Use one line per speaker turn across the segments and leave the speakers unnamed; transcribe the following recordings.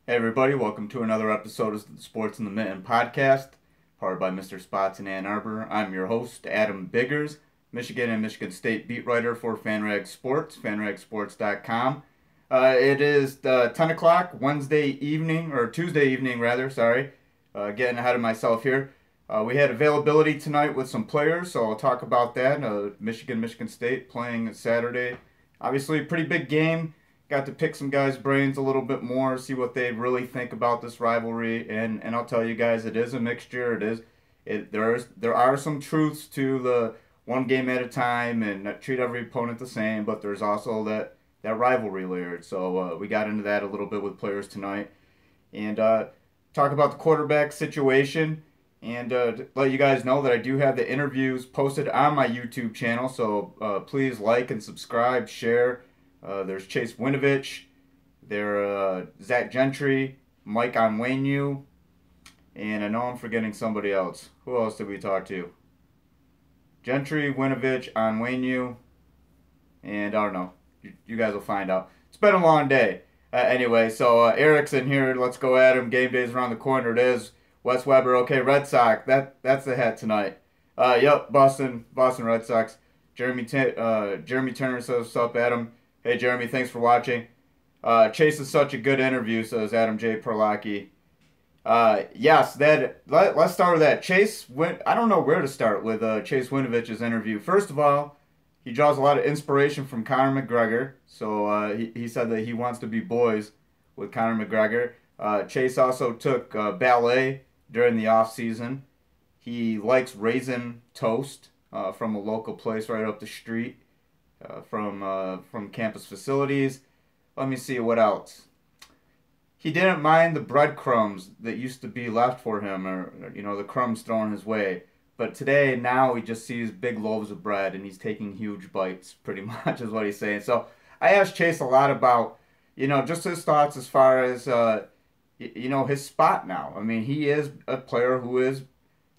Hey everybody, welcome to another episode of the Sports in the Mitten podcast, powered by Mr. Spots in Ann Arbor. I'm your host, Adam Biggers, Michigan and Michigan State beat writer for FanRag Sports, fanragsports.com. It is 10 o'clock Wednesday evening, or Tuesday evening rather, sorry. Getting ahead of myself here. We had availability tonight with some players, so I'll talk about that. Michigan State playing Saturday. Obviously, a pretty big game. Got to pick some guys' brains a little bit more, see what they really think about this rivalry, and I'll tell you guys, it is a mixture. There are some truths to the one game at a time and not treat every opponent the same, but there's also that rivalry layer. So we got into that a little bit with players tonight, and talk about the quarterback situation. And to let you guys know that I do have the interviews posted on my YouTube channel, so please like and subscribe, share. There's Chase Winovich, Zach Gentry, Mike Onwenu, and I know I'm forgetting somebody else. Who else did we talk to? Gentry, Winovich, Onwenu, and I don't know. You guys will find out. It's been a long day. Anyway, so Eric's in here. Let's go at him. Game day's around the corner. It is. Wes Weber. Okay, Red Sox. That's the hat tonight. Yep, Boston Red Sox. Jeremy Turner says, "What's up, Adam?" Hey, Jeremy. Thanks for watching. Chase is such a good interview, says Adam J. Perlacki. Yes, let's start with that. I don't know where to start with Chase Winovich's interview. First of all, he draws a lot of inspiration from Conor McGregor. So he said that he wants to be boys with Conor McGregor. Chase also took ballet during the off season. He likes raisin toast from a local place right up the street from campus facilities. Let me see what else. He didn't mind the breadcrumbs that used to be left for him, or the crumbs thrown his way. But today, now he just sees big loaves of bread and he's taking huge bites. Pretty much is what he's saying. So I asked Chase a lot about, just his thoughts as far as, his spot now. I mean, he is a player who is the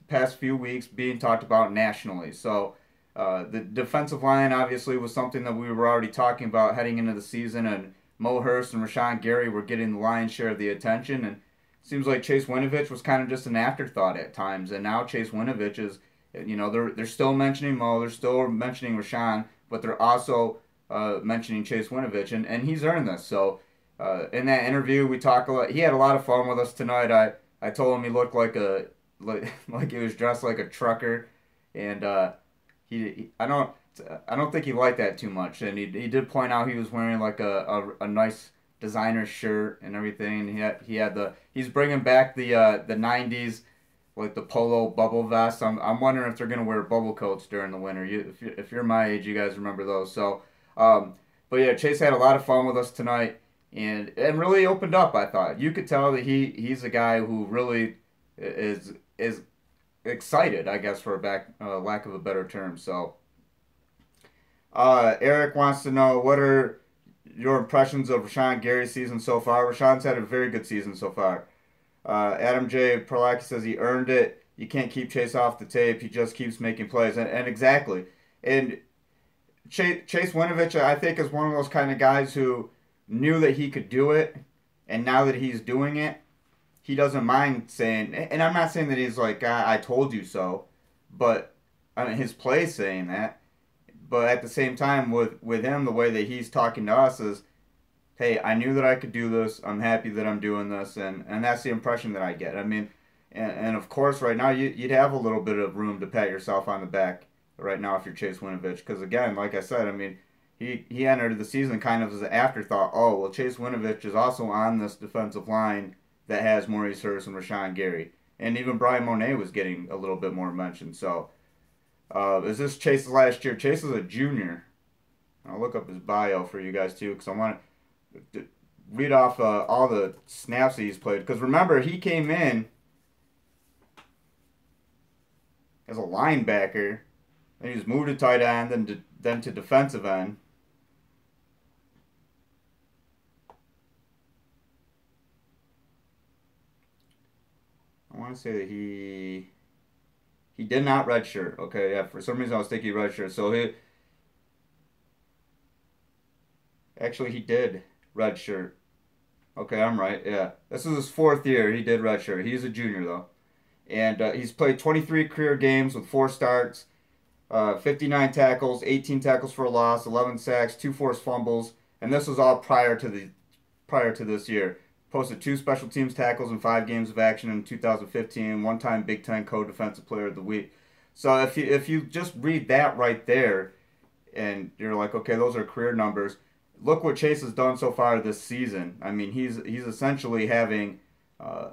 past few weeks being talked about nationally. So the defensive line obviously was something that we were already talking about heading into the season, and Mo Hurst and Rashawn Gary were getting the lion's share of the attention, and it seems like Chase Winovich was kind of just an afterthought at times. And now Chase Winovich is, they're still mentioning Mo, they're still mentioning Rashawn, but they're also mentioning Chase Winovich, and he's earned this. So in that interview, we talk a lot. He had a lot of fun with us tonight. I told him he looked like he was dressed like a trucker, and I don't think he liked that too much. And he did point out he was wearing like a nice designer shirt and everything. He's bringing back the '90s, like the polo bubble vest. I'm wondering if they're gonna wear bubble coats during the winter. If you're my age, you guys remember those. So, but yeah, Chase had a lot of fun with us tonight, and really opened up. I thought you could tell that he's a guy who really is excited, I guess, for a lack of a better term. So, Eric wants to know, what are your impressions of Rashawn Gary's season so far? Rashawn's had a very good season so far. Adam J. Perlacki says he earned it. You can't keep Chase off the tape. He just keeps making plays, and exactly. And Chase Winovich, I think, is one of those kind of guys who knew that he could do it, and now that he's doing it, he doesn't mind saying. And I'm not saying that he's like, I told you so, but I mean, his play saying that. But at the same time, with him, the way that he's talking to us is, hey, I knew that I could do this. I'm happy that I'm doing this, and that's the impression that I get. I mean, and of course, right now you'd have a little bit of room to pat yourself on the back right now if you're Chase Winovich, because again, like I said, I mean, he entered the season kind of as an afterthought. Oh, well, Chase Winovich is also on this defensive line that has Maurice Hurst and Rashawn Gary, and even Brian Monet was getting a little bit more mention. So, is this Chase's last year? Chase is a junior. I'll look up his bio for you guys too, because I want to read off all the snaps that he's played. Because remember, he came in as a linebacker, and he was moved to tight end, then to defensive end. I want to say that he did not redshirt. Okay, yeah. For some reason, I was thinking redshirt. So he did redshirt. Okay, I'm right. Yeah, this is his fourth year. He did redshirt. He's a junior though, and he's played 23 career games with 4 starts, 59 tackles, 18 tackles for a loss, 11 sacks, 2 forced fumbles, and this was all prior to this year. Posted 2 special teams tackles in 5 games of action in 2015. One-time Big Ten Co-Defensive Player of the Week. So if you just read that right there, and you're like, okay, those are career numbers. Look what Chase has done so far this season. I mean, he's essentially having, uh,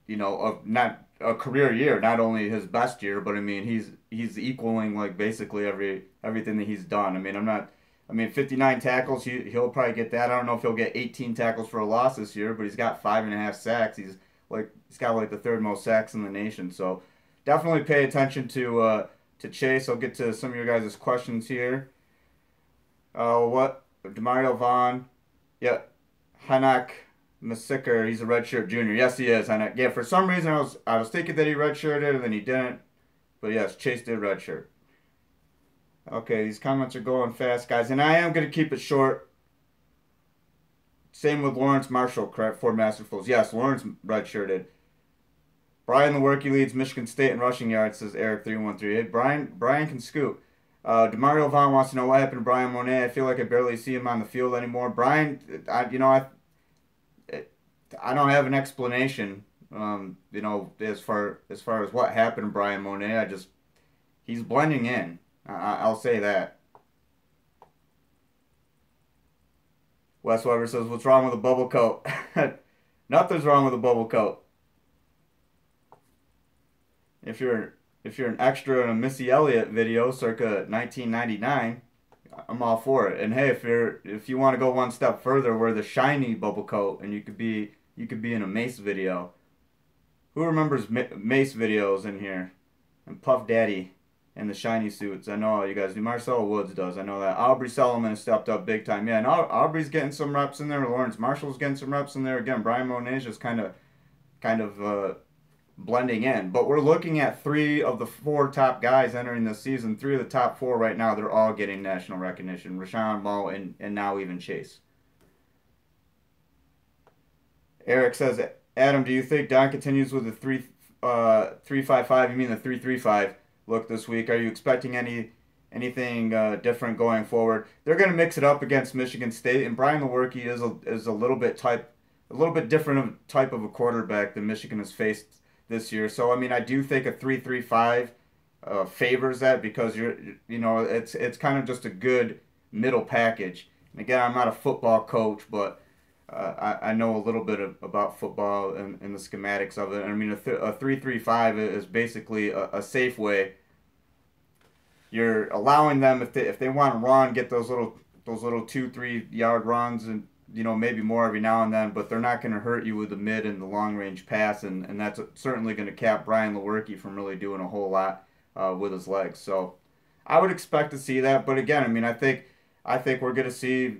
not a career year, not only his best year, but I mean, he's equaling like basically everything that he's done. I mean, I'm not. I mean, 59 tackles, he'll probably get that. I don't know if he'll get 18 tackles for a loss this year, but he's got 5.5 sacks. He's got like the third most sacks in the nation. So definitely pay attention to Chase. I'll get to some of your guys' questions here. What Demario Vaughn? Yeah, Hanak Masiker. He's a redshirt junior. Yes, he is. Hanak. Yeah, for some reason I was thinking that he redshirted and then he didn't. But yes, Chase did redshirt. Okay, these comments are going fast, guys, and I am gonna keep it short. Same with Lawrence Marshall, correct? For Masterfuls. Yes, Lawrence redshirted. Brian the Workie leads Michigan State in rushing yards, says Eric313. Hey, Brian can scoop. Demario Vaughn wants to know what happened to Brian Monet. I feel like I barely see him on the field anymore. Brian, I don't have an explanation. As far as what happened to Brian Monet, he's blending in. I'll say that. Wes Weber says, "What's wrong with a bubble coat?" Nothing's wrong with a bubble coat. If you're an extra in a Missy Elliott video circa 1999, I'm all for it. And hey, if you want to go one step further, wear the shiny bubble coat, and you could be in a Mace video. Who remembers Mace videos in here? And Puff Daddy and the shiny suits. I know all you guys do. Marcelo Woods does. I know that. Aubrey Solomon has stepped up big time. Yeah, and Aubrey's getting some reps in there. Lawrence Marshall's getting some reps in there. Again, Brian Monet's just kind of blending in. But we're looking at 3 of the 4 top guys entering this season. 3 of the top 4 right now, they're all getting national recognition. Rashawn, Mo, and now even Chase. Eric says, Adam, do you think Don continues with the 3-5-5? You mean the 3-3-5 look this week? Are you expecting anything different going forward? They're going to mix it up against Michigan State, and Brian Lewerke is a little bit different type of a quarterback than Michigan has faced this year. So I mean, I do think a 3-3-5 favors that because it's kind of just a good middle package. And again, I'm not a football coach, but I know a little bit about football and the schematics of it. I mean, a 3-3-5 is basically a safe way. You're allowing them if they want to run, get those little 2-3 yard runs and maybe more every now and then, but they're not going to hurt you with the mid and the long range pass, and that's certainly going to cap Brian Lewerke from really doing a whole lot with his legs. So I would expect to see that, but again, I mean, I think we're going to see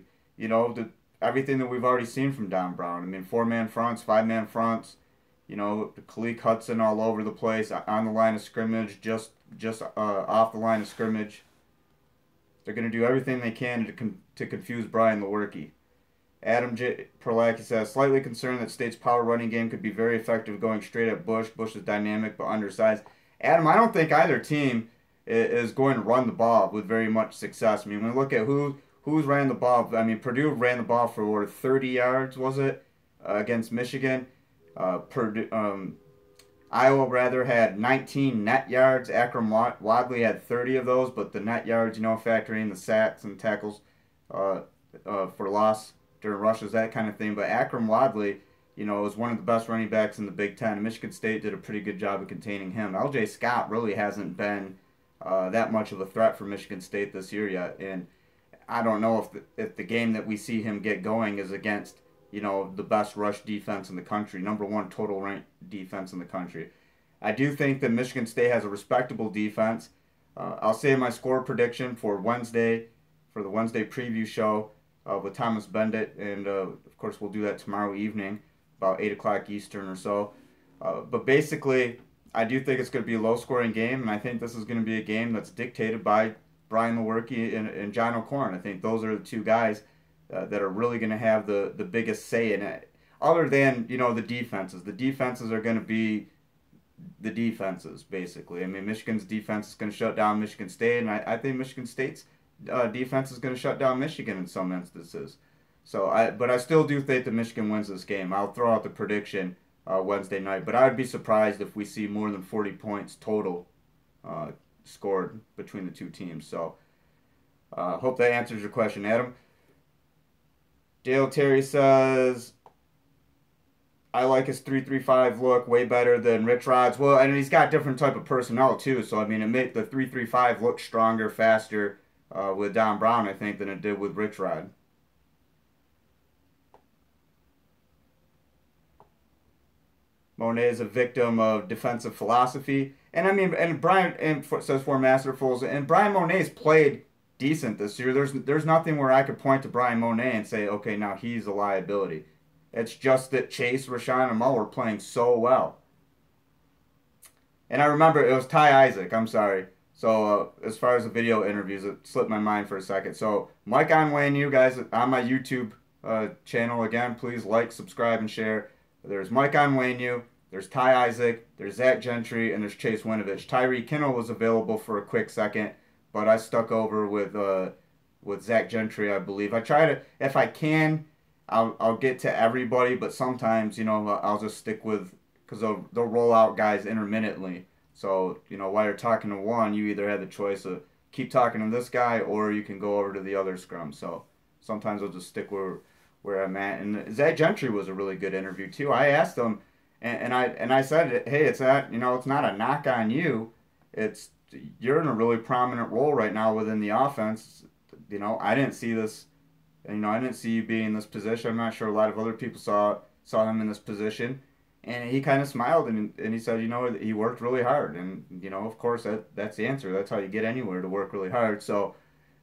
everything that we've already seen from Don Brown. I mean, 4-man fronts, 5-man fronts, Khaleke Hudson all over the place, on the line of scrimmage, just off the line of scrimmage. They're going to do everything they can to confuse Brian Lewerke. Adam J. Perlacki says, slightly concerned that State's power running game could be very effective going straight at Bush. Bush is dynamic but undersized. Adam, I don't think either team is going to run the ball with very much success. I mean, when we look at who's ran the ball, I mean, Purdue ran the ball for 30 yards, was it, against Michigan? Iowa rather had 19 net yards. Akram Wadley had 30 of those, but the net yards, factoring the sacks and tackles for loss during rushes, that kind of thing. But Akram Wadley, is one of the best running backs in the Big Ten. And Michigan State did a pretty good job of containing him. L.J. Scott really hasn't been that much of a threat for Michigan State this year yet. And I don't know if the game that we see him get going is against the best rush defense in the country, #1 total ranked defense in the country. I do think that Michigan State has a respectable defense. I'll say my score prediction for the Wednesday preview show with Thomas Bendit, and of course we'll do that tomorrow evening, about 8 o'clock Eastern or so. But basically, I do think it's going to be a low-scoring game, and I think this is going to be a game that's dictated by Brian Lewerke and John O'Korn. I think those are the 2 guys that are really going to have the biggest say in it. other than, the defenses. The defenses are going to be the defenses, basically. I mean, Michigan's defense is going to shut down Michigan State, and I think Michigan State's defense is going to shut down Michigan in some instances. But I still do think that Michigan wins this game. I'll throw out the prediction Wednesday night, but I would be surprised if we see more than 40 points total scored between the two teams. So, hope that answers your question, Adam. Dale Terry says, I like his 3-3-5 look way better than Rich Rod's. Well, and he's got different type of personnel too. So I mean, it made the 3-3-5 look stronger, faster with Don Brown, I think, than it did with Rich Rod. Monet is a victim of defensive philosophy, and I mean, and Brian and says for Masterfuls, and Brian Monet's played decent this year. There's nothing where I could point to Brian Monet and say, okay, now he's a liability. It's just that Chase, Rashawn, and Mo were playing so well. And I remember it was Ty Isaac. I'm sorry. So as far as the video interviews, it slipped my mind for a second. So Mike Onwayne, you guys on my YouTube channel again, please like, subscribe, and share. There's Mike Onwayne, there's Ty Isaac, there's Zach Gentry, and there's Chase Winovich. Tyree Kinnell was available for a quick second, but I stuck over with Zach Gentry, I believe. I try to, if I can, I'll get to everybody, but sometimes, I'll just stick with, because they'll roll out guys intermittently. So, while you're talking to one, you either have the choice of keep talking to this guy, or you can go over to the other scrum. So sometimes I'll just stick where I'm at. And Zach Gentry was a really good interview too. I asked him, and I said, hey, it's not a knock on you. You're in a really prominent role right now within the offense. I didn't see this. I didn't see you being in this position. I'm not sure a lot of other people saw him in this position. And he kind of smiled and he said, he worked really hard. And, of course, that's the answer. That's how you get anywhere, to work really hard. So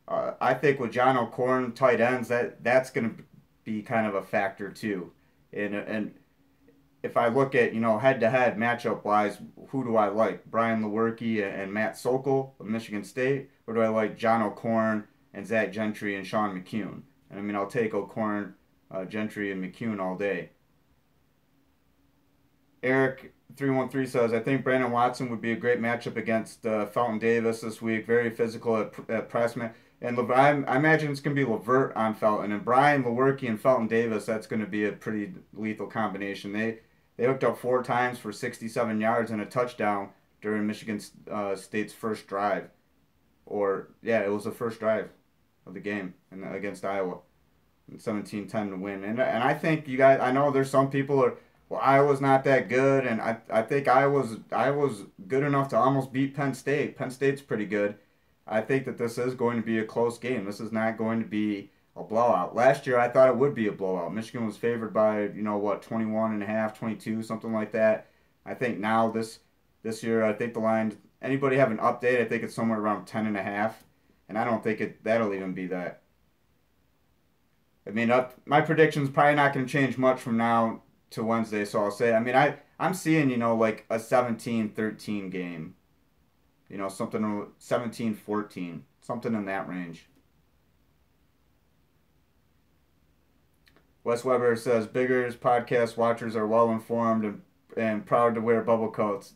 I think with John O'Corn, tight ends, that's going to be kind of a factor too. And if I look at, head-to-head matchup-wise, who do I like? Brian Lewerke and Matt Sokol of Michigan State? Or do I like John O'Corn and Zach Gentry and Sean McCune? And I mean, I'll take O'Corn, Gentry, and McCune all day. Eric 313 says, I think Brandon Watson would be a great matchup against Felton Davis this week. Very physical at pressman. And I imagine it's going to be Levert on Felton. And Brian Lewerke and Felton Davis, that's going to be a pretty lethal combination. They hooked up 4 times for 67 yards and a touchdown during Michigan State's first drive. It was the first drive of the game against Iowa. 17-10 to win. And I think you guys, I know there's some people are, well, Iowa's not that good, and I think Iowa's good enough to almost beat Penn State. Penn State's pretty good. I think that this is going to be a close game. This is not going to be a blowout. Last year, I thought it would be a blowout. Michigan was favored by, 21 and a half, 22, something like that. I think now this year, I think the line, anybody have an update? I think it's somewhere around 10 and a half, and I don't think that'll even be that. I mean, my prediction's probably not going to change much from now to Wednesday, so I'll say, I mean, I'm seeing, like a 17-13 game. Something 17-14, something in that range. Wes Weber says, Biggers podcast watchers are well informed and proud to wear bubble coats.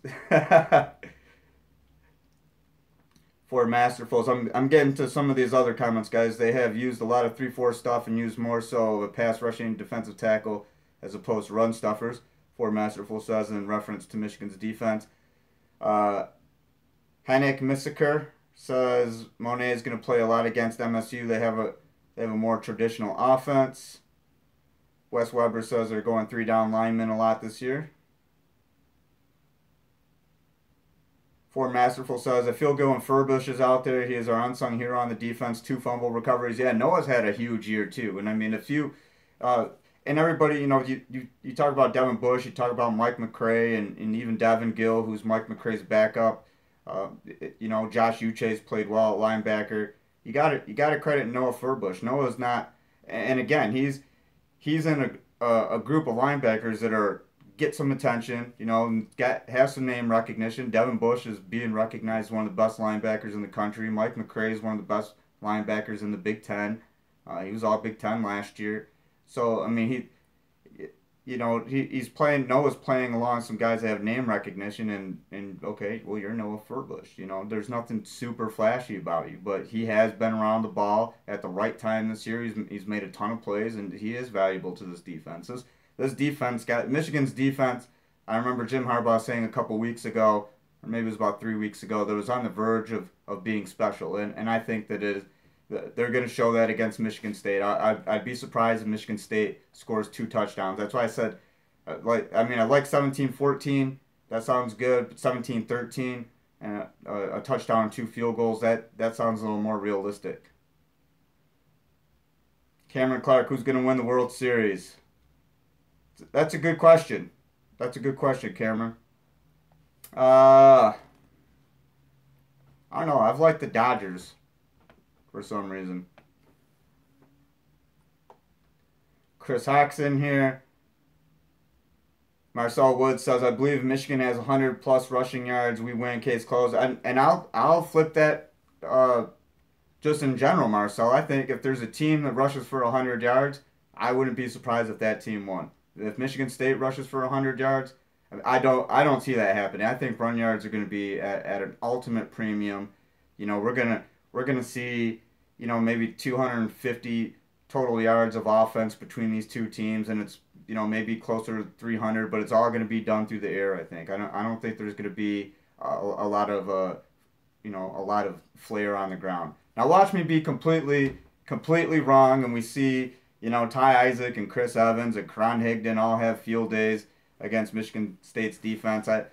For Masterfuls, I'm getting to some of these other comments, guys. They have used a lot of 3-4 stuff and used more so of a pass rushing defensive tackle as opposed to run stuffers. For Masterful says in reference to Michigan's defense. Hennick Missiker says Monet is going to play a lot against MSU. They have a more traditional offense. Wes Weber says they're going 3 down linemen a lot this year. For Masterful says, I feel good when Furbush is out there. He is our unsung hero on the defense. 2 fumble recoveries. Yeah, Noah's had a huge year too. And I mean, and everybody, you talk about Devin Bush, you talk about Mike McCray, and even Devin Gill, who's Mike McCray's backup. Josh Uche's played well at linebacker. You got to credit Noah Furbush. Noah's not, and again, he's in a group of linebackers that get some attention, and have some name recognition. Devin Bush is being recognized as one of the best linebackers in the country. Mike McCray is one of the best linebackers in the Big Ten. He was all Big Ten last year. So, I mean, he's playing. Noah's playing along some guys that have name recognition, and okay, well, you're Noah Furbush. There's nothing super flashy about you, but he has been around the ball at the right time this year. He's made a ton of plays, and he is valuable to this defense. This defense got Michigan's defense. I remember Jim Harbaugh saying a couple weeks ago, or maybe it was about 3 weeks ago, that it was on the verge of being special, and I think that it is. They're going to show that against Michigan State. I'd be surprised if Michigan State scores 2 touchdowns. That's why I said, I like 17-14. That sounds good. But 17-13 and a touchdown and 2 field goals, that sounds a little more realistic. Cameron Clark, who's going to win the World Series? That's a good question. That's a good question, Cameron. I don't know. I've liked the Dodgers for some reason. Chris Hawks in here. Marcel Woods says, I believe Michigan has 100 plus rushing yards. We win, case closed. And I'll flip that just in general, Marcel. I think if there's a team that rushes for 100 yards, I wouldn't be surprised if that team won. If Michigan State rushes for 100 yards, I don't see that happening. I think run yards are going to be at an ultimate premium. We're gonna see, maybe 250 total yards of offense between these two teams, and it's maybe closer to 300, but it's all going to be done through the air. I think. I don't think there's going to be a lot of a lot of flair on the ground. Now watch me be completely wrong, and we see Ty Isaac and Chris Evans and Karan Higdon all have field days against Michigan State's defense. I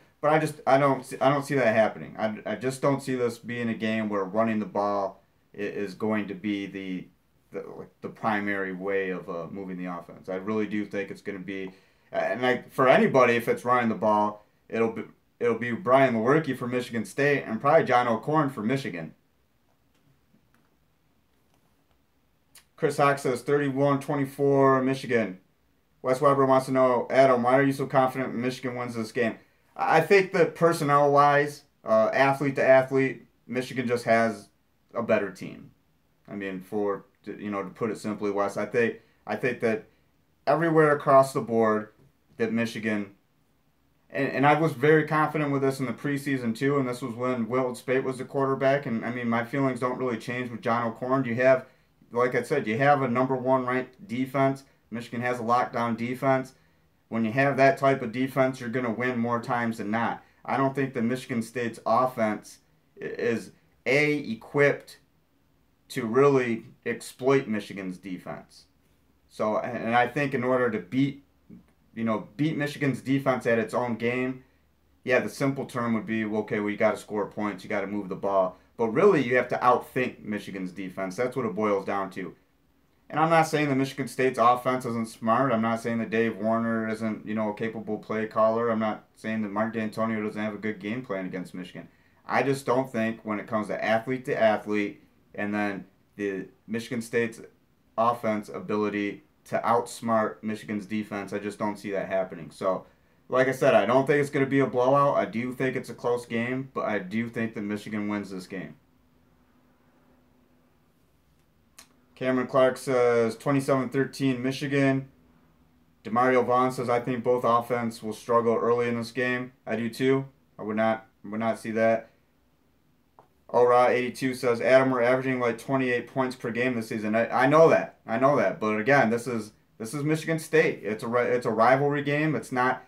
don't see that happening. I just don't see this being a game where running the ball is going to be the primary way of moving the offense. I really do think it's going to be, and for anybody, if it's running the ball, it'll be Brian Lewerke for Michigan State and probably John O'Korn for Michigan. Chris Hawk says 31-24 Michigan. Wes Weber wants to know, Adam, why are you so confident Michigan wins this game? I think that personnel-wise, athlete to athlete, Michigan just has a better team. I mean, to put it simply, Wes, I think that everywhere across the board that Michigan, and I was very confident with this in the preseason too, and this was when Will Spate was the quarterback, and I mean, my feelings don't really change with John O'Korn. You have, like I said, you have a number 1 ranked defense. Michigan has a lockdown defense. When you have that type of defense, you're going to win more times than not. I don't think that Michigan State's offense is equipped to really exploit Michigan's defense. So, and I think in order to beat Michigan's defense at its own game, yeah, the simple term would be, okay, well, you got to score points, you got to move the ball. But really, you have to outthink Michigan's defense. That's what it boils down to. And I'm not saying that Michigan State's offense isn't smart. I'm not saying that Dave Warner isn't, a capable play caller. I'm not saying that Mark D'Antonio doesn't have a good game plan against Michigan. I just don't think when it comes to athlete, and then the Michigan State's offense ability to outsmart Michigan's defense, I just don't see that happening. So, like I said, I don't think it's going to be a blowout. I do think it's a close game, but I do think that Michigan wins this game. Cameron Clark says 27-13 Michigan. Demario Vaughn says, I think both offense will struggle early in this game. I do too. I would not see that. Ora82 says, Adam, we're averaging like 28 points per game this season. I know that. But again, this is Michigan State. It's a rivalry game. It's not.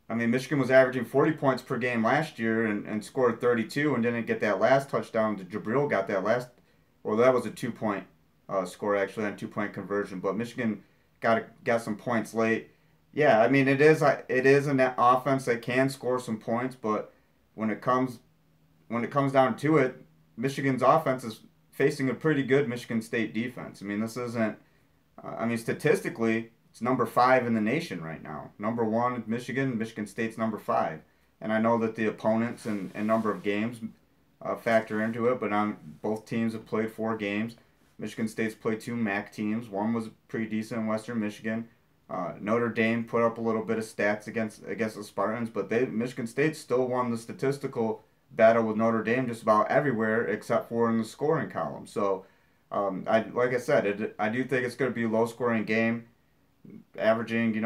Michigan was averaging 40 points per game last year and scored 32 and didn't get that last touchdown. Jabril got that last. Well, that was a 2-point score actually on 2-point conversion. But Michigan got some points late. Yeah, I mean it is an offense that can score some points, but when it comes down to it, Michigan's offense is facing a pretty good Michigan State defense. I mean, this isn't. Statistically, it's number 5 in the nation right now. Number 1, Michigan State's number 5. And I know that the opponents and number of games factor into it, but both teams have played 4 games. Michigan State's played 2 MAC teams. One was pretty decent in Western Michigan. Notre Dame put up a little bit of stats against the Spartans, but Michigan State still won the statistical battle with Notre Dame just about everywhere except for in the scoring column. So, like I said, I do think it's going to be a low-scoring game. averaging,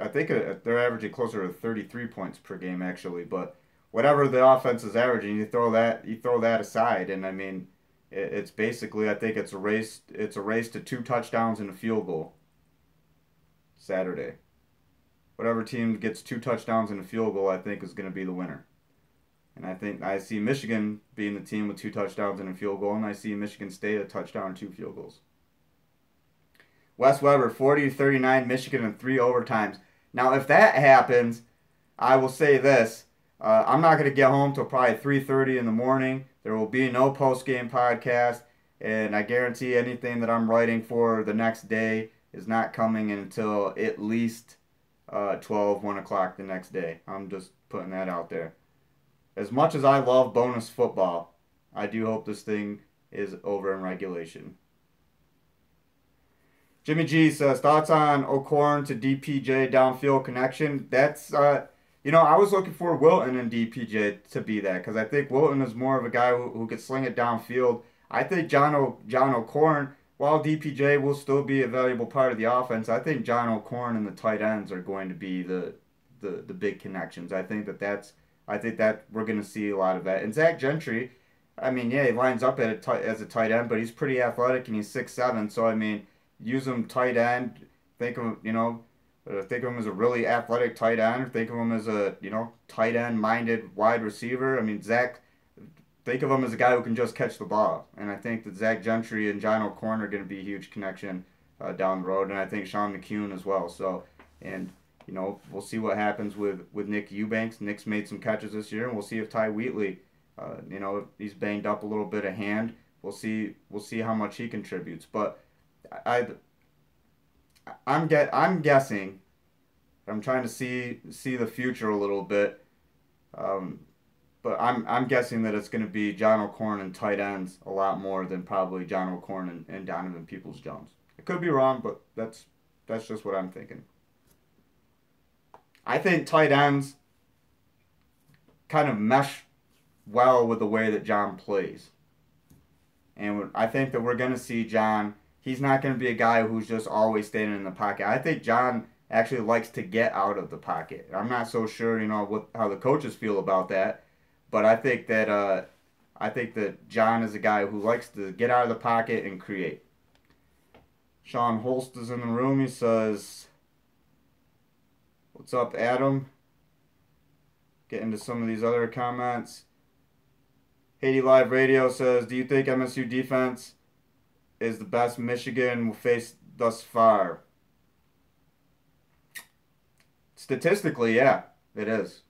I think they're averaging closer to 33 points per game actually. But whatever the offense is averaging, you throw that aside, and I mean, it's basically I think it's a race. It's a race to 2 touchdowns and a field goal Saturday. Whatever team gets 2 touchdowns and a field goal, I think is going to be the winner. And I think I see Michigan being the team with 2 touchdowns and a field goal, and I see Michigan State a touchdown and 2 field goals. Wes Weber, 40-39, Michigan in 3 overtimes. Now, if that happens, I will say this. I'm not going to get home till probably 3:30 in the morning. There will be no post-game podcast, and I guarantee anything that I'm writing for the next day is not coming until at least 1 o'clock the next day. I'm just putting that out there. As much as I love bonus football, I do hope this thing is over in regulation. Jimmy G says, thoughts on O'Korn to DPJ downfield connection? That's, I was looking for Wilton and DPJ to be that because I think Wilton is more of a guy who could sling it downfield. I think John O'Korn, while DPJ will still be a valuable part of the offense, I think John O'Korn and the tight ends are going to be the big connections. I think that we're going to see a lot of that. And Zach Gentry, I mean, yeah, he lines up as a tight end, but he's pretty athletic and he's 6'7", so I mean, use him tight end. Think of him as a really athletic tight end. Or think of him as a tight end minded wide receiver. I mean Zach. Think of him as a guy who can just catch the ball. And I think that Zach Gentry and John O'Korn are going to be a huge connection down the road. And I think Sean McCune as well. So and we'll see what happens with Nick Eubanks. Nick's made some catches this year, and we'll see if Ty Wheatley, he's banged up a little bit of hand. We'll see how much he contributes. But I'm guessing. I'm trying to see the future a little bit, but I'm guessing that it's going to be John O'Korn and tight ends a lot more than probably John O'Korn and Donovan Peoples-Jones. I could be wrong, but that's just what I'm thinking. I think tight ends kind of mesh well with the way that John plays, and I think that we're going to see John. He's not going to be a guy who's just always standing in the pocket. I think John actually likes to get out of the pocket. I'm not so sure, how the coaches feel about that, but I think that John is a guy who likes to get out of the pocket and create. Sean Holst is in the room. He says, "What's up, Adam?" Get into some of these other comments. Haiti Live Radio says, "Do you think MSU defense is the best Michigan will face thus far?" Statistically, yeah, it is.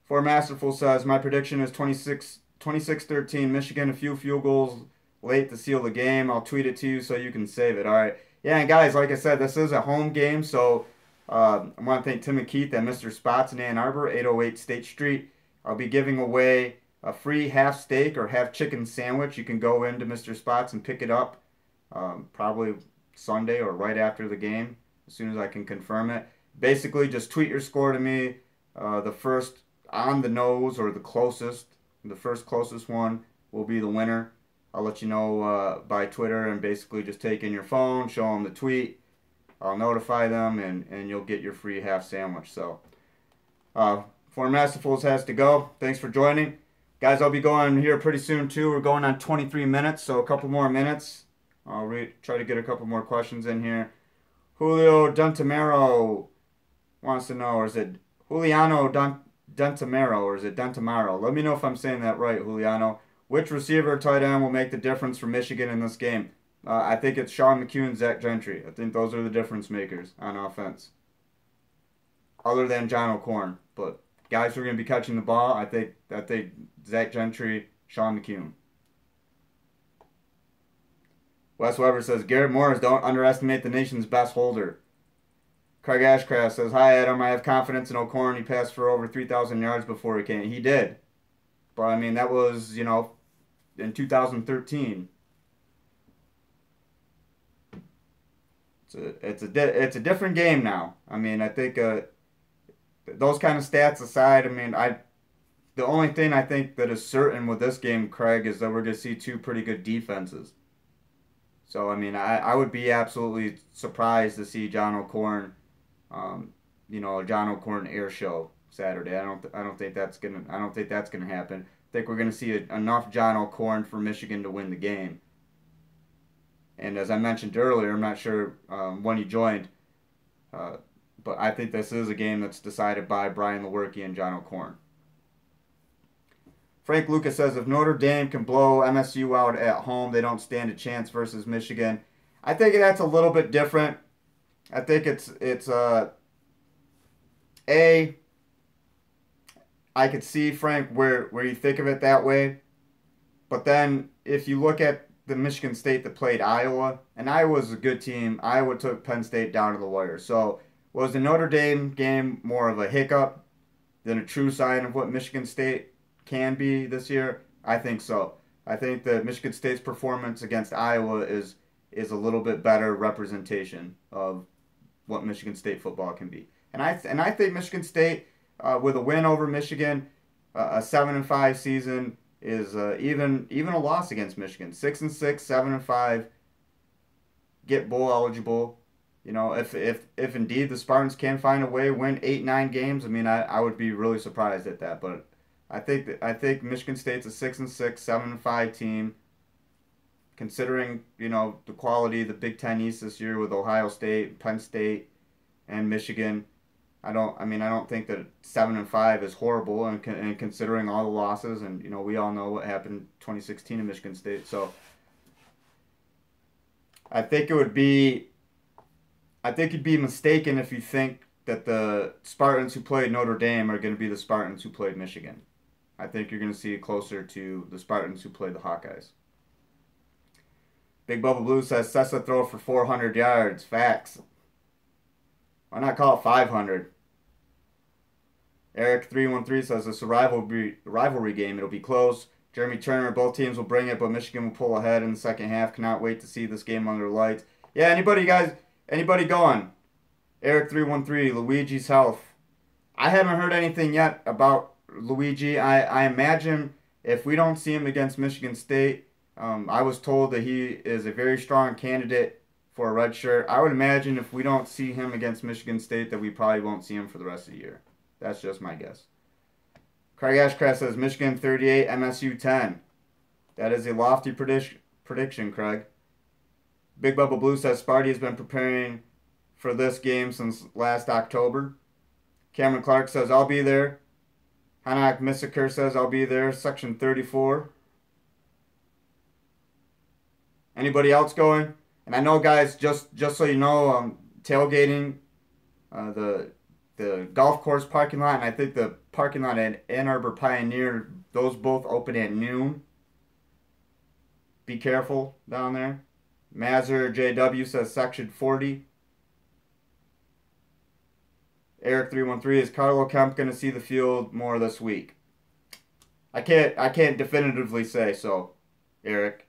For Masterful says, "My prediction is 26-13 Michigan, a few field goals late to seal the game. I'll tweet it to you so you can save it." All right. Yeah, and guys, like I said, this is a home game, so I want to thank Tim and Keith at Mr. Spots in Ann Arbor, 808 State Street. I'll be giving away a free half steak or half chicken sandwich. You can go into Mr. Spots and pick it up probably Sunday or right after the game, as soon as I can confirm it. Basically, just tweet your score to me. The first on the nose or the first closest one will be the winner. I'll let you know by Twitter, and basically just take in your phone, show them the tweet. I'll notify them, and you'll get your free half sandwich. So, for Masterfuls has to go. Thanks for joining. Guys, I'll be going here pretty soon, too. We're going on 23 minutes, so a couple more minutes. I'll try to get a couple more questions in here. Julio Duntamero wants to know, or is it Juliano Duntamero, or is it Duntamaro? Let me know if I'm saying that right, Juliano. Which receiver or tight end will make the difference for Michigan in this game? I think it's Sean McCune and Zach Gentry. I think those are the difference makers on offense. Other than John O'Korn. But guys who are going to be catching the ball, I think Zach Gentry, Sean McCune. Wes Weber says, "Garrett Morris, don't underestimate the nation's best holder." Craig Ashcraft says, "Hi, Adam. I have confidence in O'Korn. He passed for over 3,000 yards before he came." He did. But, I mean, that was, in 2013. It's a different game now. I mean, I think those kind of stats aside, I mean, the only thing I think that is certain with this game, Craig, is that we're going to see two pretty good defenses. So I mean, I would be absolutely surprised to see John O'Korn, a John O'Korn air show Saturday. I don't think that's gonna happen. I think we're gonna see enough John O'Korn for Michigan to win the game. And as I mentioned earlier, I'm not sure when you joined, uh, but I think this is a game that's decided by Brian Lewerke and John O'Korn. Frank Lucas says if Notre Dame can blow MSU out at home, they don't stand a chance versus Michigan. I think that's a little bit different. I think it's a I could see Frank where you think of it that way, but then if you look at the Michigan State that played Iowa, and Iowa's a good team. Iowa took Penn State down to the wire. So was the Notre Dame game more of a hiccup than a true sign of what Michigan State can be this year? I think so. I think that Michigan State's performance against Iowa is a little bit better representation of what Michigan State football can be. And I think Michigan State with a win over Michigan, a 7-5 season is even a loss against Michigan. 6-6, 7-5, get bowl eligible. You know, if indeed the Spartans can find a way win 8-9 games, I mean I would be really surprised at that. But I think Michigan State's a 6-6, 7-5 team. Considering, the quality of the Big Ten East this year with Ohio State, Penn State, and Michigan, I don't think that 7-5 is horrible, and considering all the losses, and we all know what happened in 2016 in Michigan State. So I think you'd be mistaken if you think that the Spartans who played Notre Dame are going to be the Spartans who played Michigan. I think you're going to see it closer to the Spartans who played the Hawkeyes. Big Bubba Blue says Sessa throw for 400 yards. Facts. Why not call it 500? Eric313 says it's a rivalry game. It'll be close. Jeremy Turner, both teams will bring it, but Michigan will pull ahead in the second half. Cannot wait to see this game under lights. Yeah, anybody going? Eric313, Luigi's health. I haven't heard anything yet about Luigi. I imagine if we don't see him against Michigan State, I was told that he is a very strong candidate for a red shirt. I would imagine if we don't see him against Michigan State that we probably won't see him for the rest of the year. That's just my guess. Craig Ashcraft says Michigan 38, MSU 10. That is a lofty prediction, Craig. Big Bubba Blue says Sparty has been preparing for this game since last October. Cameron Clark says I'll be there. Hanak Misaker says I'll be there. Section 34. Anybody else going? And I know, guys, just so you know, tailgating, the golf course parking lot, and I think the parking lot at Ann Arbor Pioneer, those both open at noon. Be careful down there. Mazur JW says Section 40. Eric313, is Carlo Kemp going to see the field more this week? I can't definitively say so, Eric.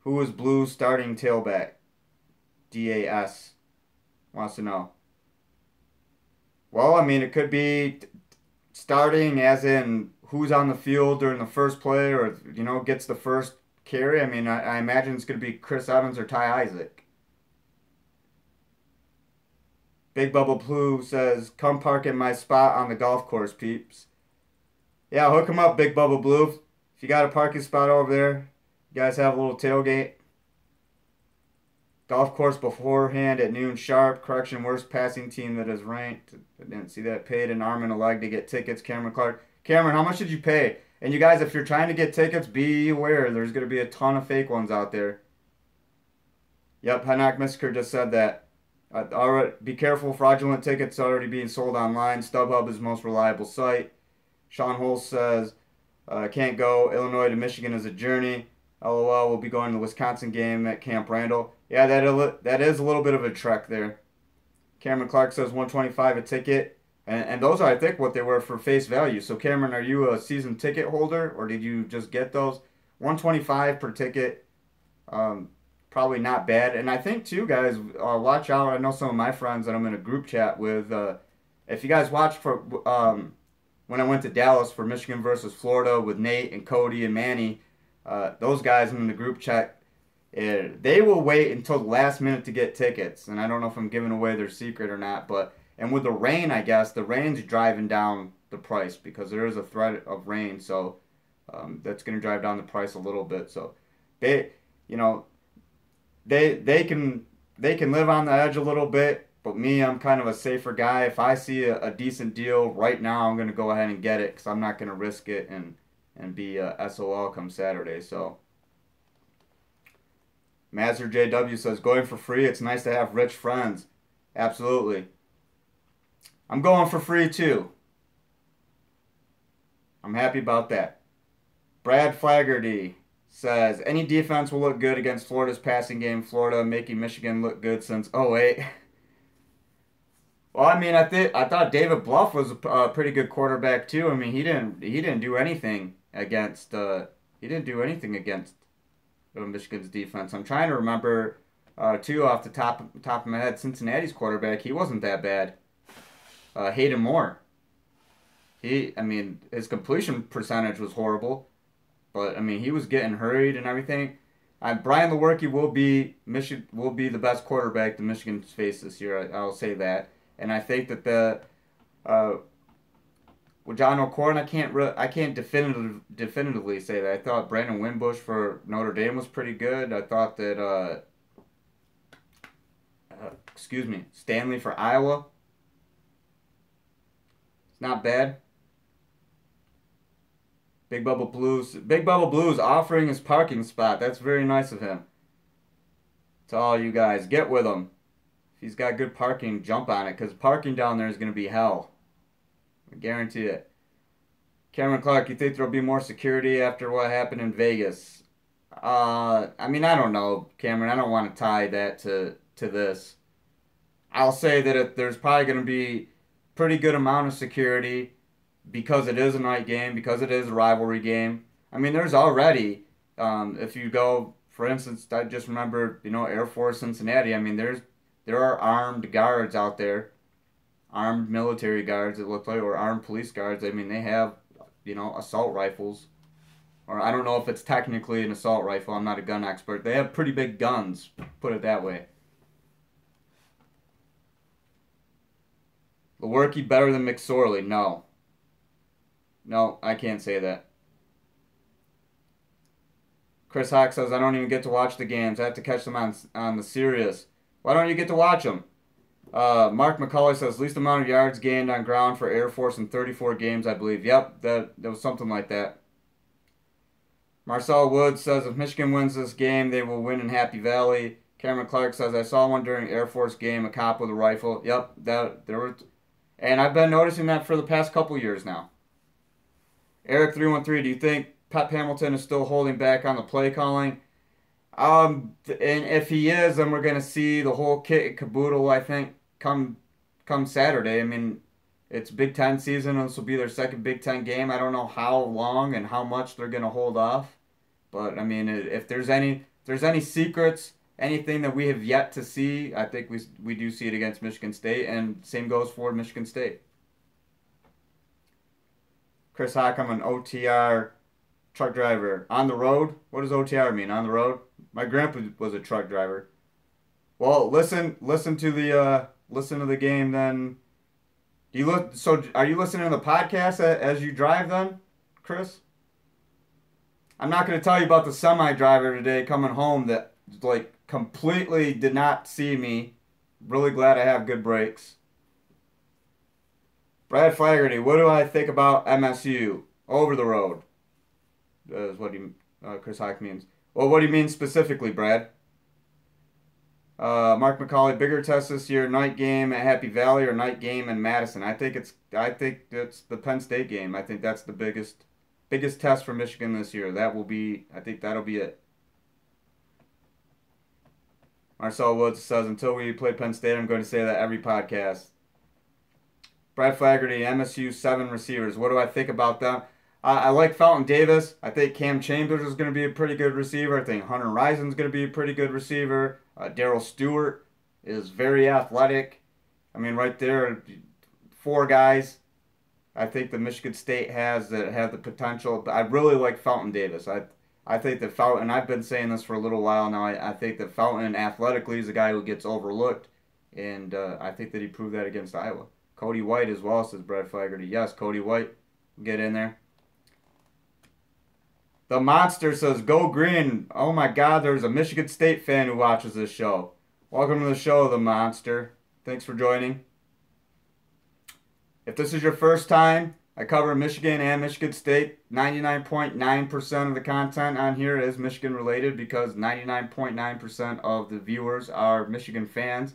Who is Blue starting tailback? DAS wants to know. Well, I mean, it could be starting as in who's on the field during the first play or, gets the first carry. I mean, I imagine it's going to be Chris Evans or Ty Isaac. Big Bubble Blue says, come park in my spot on the golf course, peeps. Yeah, hook him up, Big Bubble Blue. If you got a parking spot over there, you guys have a little tailgate. Golf course beforehand at noon sharp. Correction, worst passing team that is ranked. I didn't see that. Paid an arm and a leg to get tickets. Cameron Clark. Cameron, how much did you pay? And you guys, if you're trying to get tickets, be aware. There's going to be a ton of fake ones out there. Yep, Hanak Misker just said that. All right, be careful. Fraudulent tickets already being sold online. StubHub is the most reliable site. Sean Holst says, can't go. Illinois to Michigan is a journey. LOL, we'll be going to the Wisconsin game at Camp Randall. Yeah, that is a little bit of a trek there. Cameron Clark says $125 a ticket. And those are, I think, what they were for face value. So, Cameron, are you a season ticket holder, or did you just get those? $125 per ticket. Probably not bad. And I think, too, guys, watch out. I know some of my friends that I'm in a group chat with. If you guys watch for when I went to Dallas for Michigan versus Florida with Nate and Cody and Manny, those guys in the group chat, they will wait until the last minute to get tickets. And I don't know if I'm giving away their secret or not, but and with the rain, I guess the rain's driving down the price because there is a threat of rain, so that's going to drive down the price a little bit. So they, you know, they can live on the edge a little bit. But me, I'm kind of a safer guy. If I see a decent deal right now, I'm going to go ahead and get it because I'm not going to risk it and be SOL come Saturday. So, Master JW says, going for free, it's nice to have rich friends. Absolutely. I'm going for free too. I'm happy about that. Brad Flaherty says, any defense will look good against Florida's passing game. Florida making Michigan look good since '08. Well, I mean, I thought David Bluff was a pretty good quarterback too. I mean, he didn't do anything against Michigan's defense. I'm trying to remember too off the top of my head. Cincinnati's quarterback, he wasn't that bad. Hayden Moore. I mean, his completion percentage was horrible, but I mean, he was getting hurried and everything. Brian Lewerke will be the best quarterback the Michigan's faced this year. I'll say that. And I think that with John O'Corn, I can't definitively say that. I thought Brandon Wimbush for Notre Dame was pretty good. I thought that Stanley for Iowa, it's not bad. Big Bubble Blues offering his parking spot. That's very nice of him. To all you guys, get with him. If he's got good parking, jump on it, because parking down there is going to be hell. I guarantee it. Cameron Clark, you think there'll be more security after what happened in Vegas? I mean, I don't know, Cameron. I don't want to tie that to this. I'll say that there's probably going to be pretty good amount of security because it is a night game, because it is a rivalry game. I mean, there's already, if you go, for instance, I just remember, Air Force Cincinnati. I mean, there are armed guards out there, armed military guards, it looked like, or armed police guards. I mean, they have, assault rifles. Or I don't know if it's technically an assault rifle. I'm not a gun expert. They have pretty big guns, put it that way. Lewerke better than McSorley? No. No, I can't say that. Chris Hawk says, I don't even get to watch the games. I have to catch them on the Sirius. Why don't you get to watch them? Mark McCauley says, least amount of yards gained on ground for Air Force in 34 games, I believe. Yep, that was something like that. Marcel Woods says, if Michigan wins this game, they will win in Happy Valley. Cameron Clark says, I saw one during Air Force game, a cop with a rifle. Yep, and I've been noticing that for the past couple years now. Eric313, do you think Pep Hamilton is still holding back on the play calling? And if he is, then we're going to see the whole kit and caboodle, I think, come Saturday. I mean, it's Big Ten season, and this will be their second Big Ten game. I don't know how long and how much they're going to hold off. But, I mean, if there's any secrets, anything that we have yet to see, I think we do see it against Michigan State, and same goes for Michigan State. Chris Hawk, I'm an OTR truck driver. On the road? What does OTR mean? On the road? My grandpa was a truck driver. Well, listen to the game then. Are you listening to the podcast as you drive then, Chris? I'm not going to tell you about the semi driver today coming home that completely did not see me. Really glad I have good brakes. Brad Flaherty, what do I think about MSU? Over the road. Is what Chris Hike means. Well, what do you mean specifically, Brad? Mark McCauley, bigger test this year, night game at Happy Valley or night game in Madison? I think it's the Penn State game. I think that's the biggest test for Michigan this year. I think that'll be it. Marcel Woods says, until we play Penn State, I'm going to say that every podcast. Brad Flaherty, MSU 7 receivers. What do I think about them? I like Felton Davis. I think Cam Chambers is going to be a pretty good receiver. I think Hunter Rison's going to be a pretty good receiver. Darrell Stewart is very athletic. I mean, right there, 4 guys. I think that Michigan State have the potential. I really like Fountain Davis. I think that Fountain. I've been saying this for a little while now. I think that Fountain athletically is a guy who gets overlooked, and I think that he proved that against Iowa. Cody White as well, says Brad Flaherty. Yes, Cody White, get in there. The Monster says, "Go Green." Oh my God, there's a Michigan State fan who watches this show. Welcome to the show, The Monster. Thanks for joining. If this is your first time, I cover Michigan and Michigan State. 99.9% of the content on here is Michigan related because 99.9% of the viewers are Michigan fans.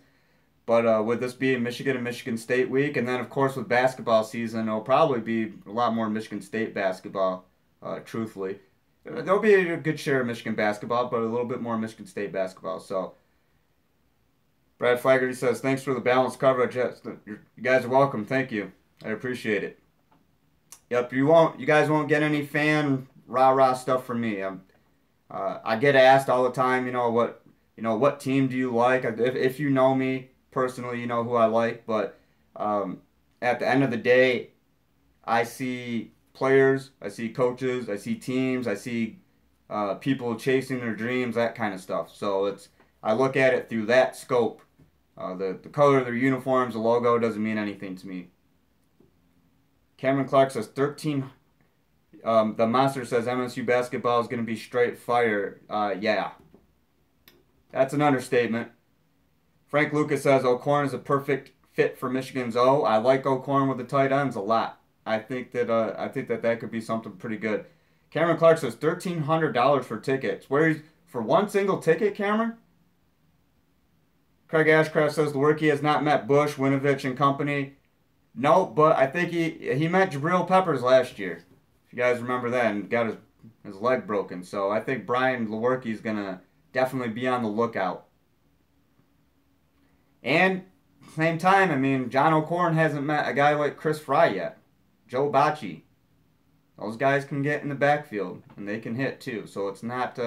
But with this being Michigan and Michigan State week, and then of course with basketball season, it'll probably be a lot more Michigan State basketball, truthfully. There'll be a good share of Michigan basketball, but a little bit more Michigan State basketball. So, Brad Flaherty says, "Thanks for the balanced coverage." Yes, you guys are welcome. Thank you. I appreciate it. Yep, you guys won't get any fan rah-rah stuff from me. I get asked all the time, what team do you like? If you know me personally, you know who I like. But at the end of the day, I see players, I see coaches, I see teams, I see people chasing their dreams, that kind of stuff. So I look at it through that scope. The color of their uniforms, the logo doesn't mean anything to me. Cameron Clark says 13. The Monster says MSU basketball is going to be straight fire. Yeah, that's an understatement. Frank Lucas says O'Korn is a perfect fit for Michigan's O. I like O'Korn with the tight ends a lot. I think that could be something pretty good. Cameron Clark says $1,300 for tickets. For one single ticket, Cameron? Craig Ashcraft says Lewerke has not met Bush, Winovich, and company. No, but I think he met Jabril Peppers last year. If you guys remember that, and got his leg broken. So I think Brian Lewerke is going to definitely be on the lookout. And at the same time, I mean, John O'Korn hasn't met a guy like Chris Fry yet. Joe Bacci. Those guys can get in the backfield, and they can hit too. So it's not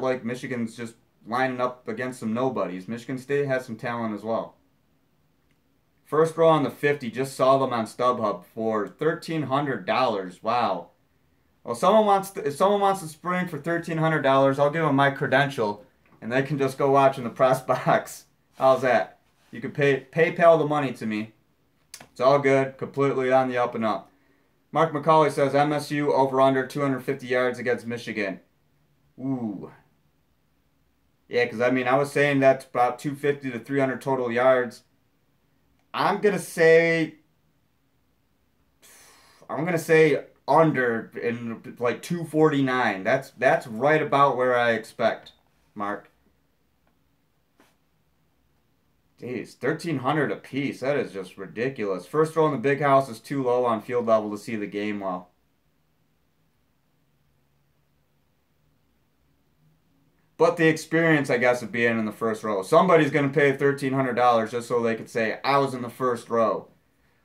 like Michigan's just lining up against some nobodies. Michigan State has some talent as well. First row on the 50, just saw them on StubHub for $1,300. Wow. Well, if someone wants to spring for $1,300, I'll give them my credential, and they can just go watch in the press box. How's that? You can PayPal the money to me. It's all good, completely on the up and up. Mark McCauley says MSU over under 250 yards against Michigan. Ooh. Yeah, because I mean, I was saying that's about 250 to 300 total yards. I'm gonna say under in like 249. That's right about where I expect, Mark. Jeez, 1,300 a piece. That is just ridiculous. First row in the big house is too low on field level to see the game well. But the experience, I guess, of being in the first row. Somebody's going to pay $1,300 just so they could say, I was in the first row.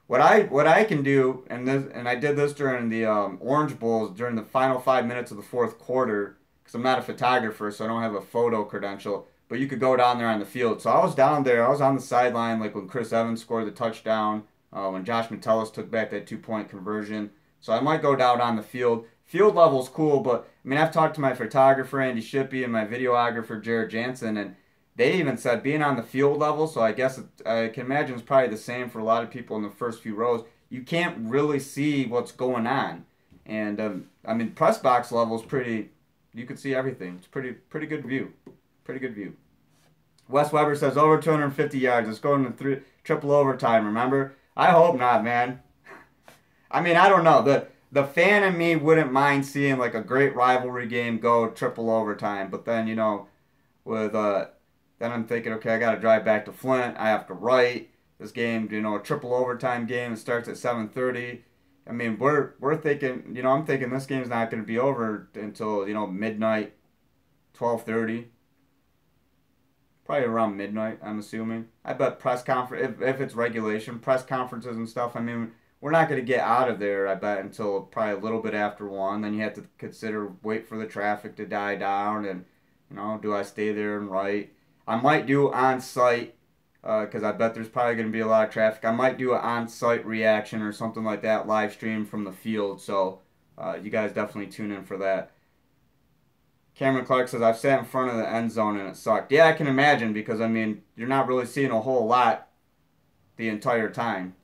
What I can do, and I did this during the Orange Bowls during the final 5 minutes of the fourth quarter, because I'm not a photographer, so I don't have a photo credential. But you could go down there on the field. So I was down there. I was on the sideline, like when Chris Evans scored the touchdown, when Josh Metellus took back that 2-point conversion. So I might go down on the field. Field level's cool, but I mean, I've talked to my photographer Andy Shippey and my videographer Jared Jansen, and they even said being on the field level. So I guess I can imagine it's probably the same for a lot of people in the first few rows. You can't really see what's going on, and I mean, press box level is pretty. You can see everything. It's pretty good view. Pretty good view. Wes Weber says over 250 yards. Let's go into triple overtime. Remember? I hope not, man. I mean, I don't know. The fan in me wouldn't mind seeing like a great rivalry game go triple overtime, but then then I'm thinking, okay, I got to drive back to Flint. I have to write this game. A triple overtime game. It starts at 7:30. I mean, we're thinking. I'm thinking this game's not going to be over until midnight, 12:30. Probably around midnight, I'm assuming. I bet press conference, if it's regulation, press conferences and stuff, I mean, we're not going to get out of there, I bet, until probably a little bit after 1. Then you have to wait for the traffic to die down, and, do I stay there and write? I might do on-site because I bet there's probably going to be a lot of traffic. I might do an on-site reaction or something like that, live stream from the field. So you guys definitely tune in for that. Cameron Clark says, I've sat in front of the end zone and it sucked. Yeah, I can imagine because, I mean, you're not really seeing a whole lot the entire time.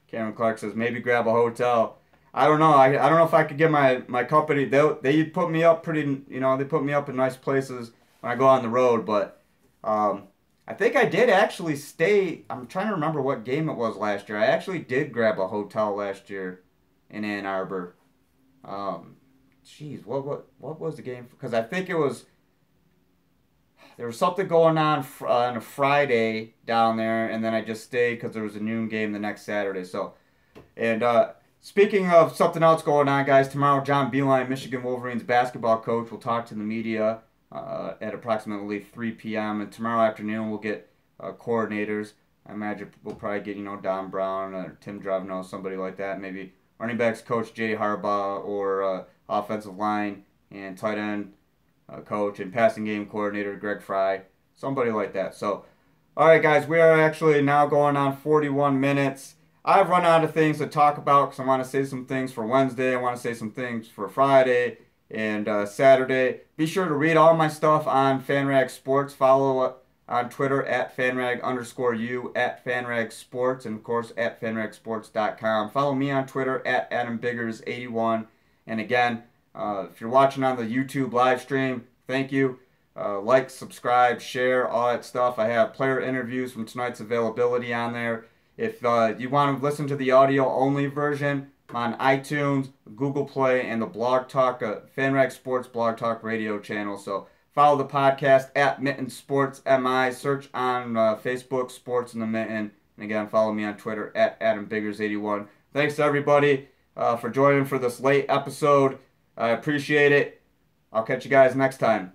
Cameron Clark says, maybe grab a hotel. I don't know. I don't know if I could get my company. They put me up pretty, they put me up in nice places when I go on the road. But I think I did actually stay. I'm trying to remember what game it was last year. I actually did grab a hotel last year in Ann Arbor. Jeez, what was the game? Because I think there was something going on a Friday down there, and then I just stayed because there was a noon game the next Saturday. So, and speaking of something else going on, guys, tomorrow John Beeline, Michigan Wolverines basketball coach, will talk to the media at approximately 3 p.m. And tomorrow afternoon we'll get coordinators. I imagine we'll probably get Don Brown or Tim Drevno, somebody like that. Maybe running backs coach Jay Harbaugh or offensive line and tight end coach and passing game coordinator Greg Fry, somebody like that. So, all right, guys, we are actually now going on 41 minutes. I've run out of things to talk about because I want to say some things for Wednesday. I want to say some things for Friday and Saturday. Be sure to read all my stuff on FanRag Sports. Follow on Twitter at FanRag_U, at FanRag Sports, and of course at FanRagSports.com. Follow me on Twitter at AdamBiggers81. And again, if you're watching on the YouTube live stream, thank you. Like, subscribe, share, all that stuff. I have player interviews from tonight's availability on there. If you want to listen to the audio-only version, I'm on iTunes, Google Play, and the Blog Talk, FanRag Sports Blog Talk radio channel. So follow the podcast at Mitten Sports MI. Search on Facebook, Sports in the Mitten. And again, follow me on Twitter at AdamBiggers81. Thanks to everybody for joining for this late episode. I appreciate it. I'll catch you guys next time.